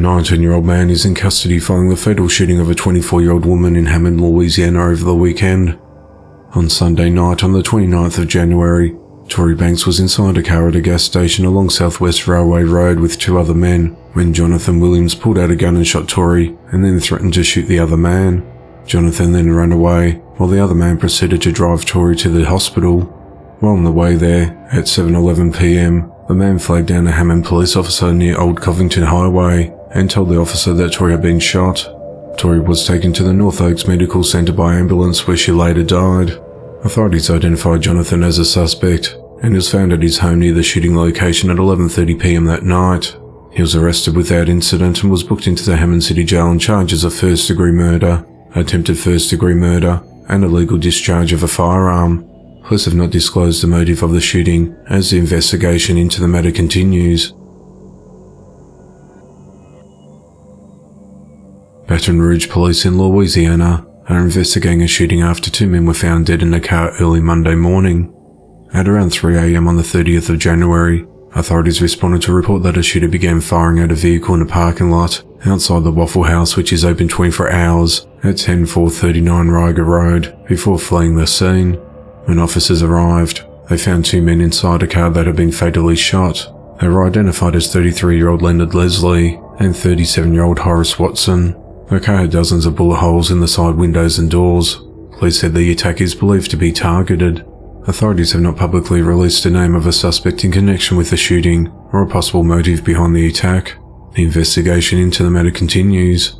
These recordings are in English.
19-year-old man is in custody following the fatal shooting of a 24-year-old woman in Hammond, Louisiana over the weekend. On Sunday night, on the 29th of January, Tory Banks was inside a car at a gas station along Southwest Railway Road with two other men when Jonathan Williams pulled out a gun and shot Tory and then threatened to shoot the other man. Jonathan then ran away, while the other man proceeded to drive Tory to the hospital. While on the way there, at 7:11 p.m, the man flagged down a Hammond police officer near Old Covington Highway and told the officer that Tory had been shot. Tory was taken to the North Oaks Medical Center by ambulance where she later died. Authorities identified Jonathan as a suspect and was found at his home near the shooting location at 11:30 p.m. that night. He was arrested without incident and was booked into the Hammond City Jail on charges of first-degree murder, attempted first-degree murder, and illegal discharge of a firearm. Police have not disclosed the motive of the shooting as the investigation into the matter continues. Baton Rouge police in Louisiana are investigating a shooting after two men were found dead in a car early Monday morning. At around 3 a.m. on the 30th of January, authorities responded to a report that a shooter began firing at a vehicle in a parking lot outside the Waffle House, which is open 24 hours, at 10439 Riga Road, before fleeing the scene. When officers arrived, they found two men inside a car that had been fatally shot. They were identified as 33-year-old Leonard Leslie and 37-year-old Horace Watson. The car had dozens of bullet holes in the side windows and doors. Police said the attack is believed to be targeted. Authorities have not publicly released the name of a suspect in connection with the shooting or a possible motive behind the attack. The investigation into the matter continues.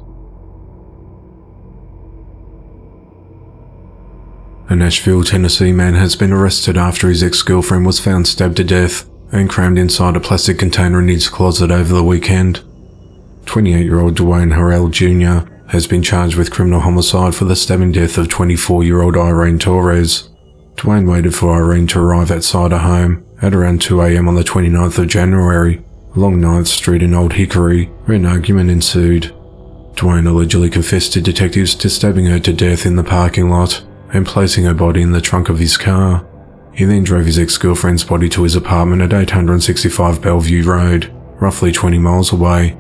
A Nashville, Tennessee man has been arrested after his ex-girlfriend was found stabbed to death and crammed inside a plastic container in his closet over the weekend. 28-year-old Dwayne Harrell Jr. has been charged with criminal homicide for the stabbing death of 24-year-old Irene Torres. Dwayne waited for Irene to arrive outside her home at around 2 a.m. on the 29th of January, along 9th Street in Old Hickory, where an argument ensued. Dwayne allegedly confessed to detectives to stabbing her to death in the parking lot and placing her body in the trunk of his car. He then drove his ex-girlfriend's body to his apartment at 865 Bellevue Road, roughly 20 miles away.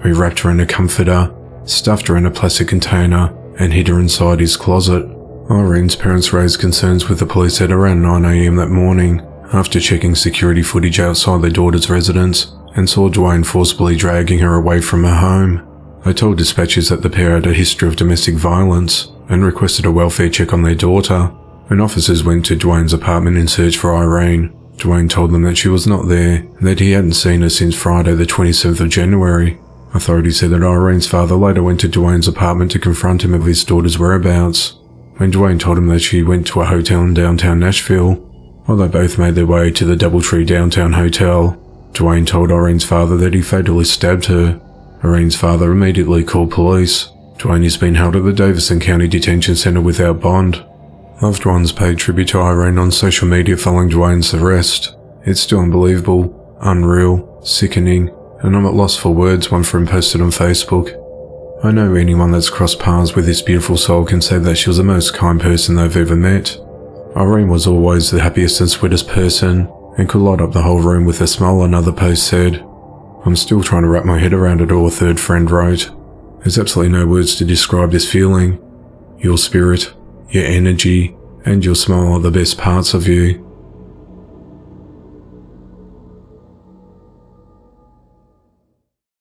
He wrapped her in a comforter, stuffed her in a plastic container, and hid her inside his closet. Irene's parents raised concerns with the police at around 9 a.m. that morning after checking security footage outside their daughter's residence and saw Dwayne forcibly dragging her away from her home. They told dispatchers that the pair had a history of domestic violence and requested a welfare check on their daughter. When officers went to Dwayne's apartment in search for Irene, Dwayne told them that she was not there and that he hadn't seen her since Friday the 27th of January. Authorities said that Irene's father later went to Dwayne's apartment to confront him of his daughter's whereabouts. When Dwayne told him that she went to a hotel in downtown Nashville, while they both made their way to the Doubletree Downtown Hotel, Dwayne told Irene's father that he fatally stabbed her. Irene's father immediately called police. Dwayne has been held at the Davison County Detention Center without bond. Loved ones paid tribute to Irene on social media following Dwayne's arrest. It's still unbelievable, unreal, sickening, and I'm at loss for words, one friend posted on Facebook. I know anyone that's crossed paths with this beautiful soul can say that she was the most kind person they've ever met. Irene was always the happiest and sweetest person, and could light up the whole room with a smile, another post said. I'm still trying to wrap my head around it all, a third friend wrote. There's absolutely no words to describe this feeling. Your spirit, your energy, and your smile are the best parts of you.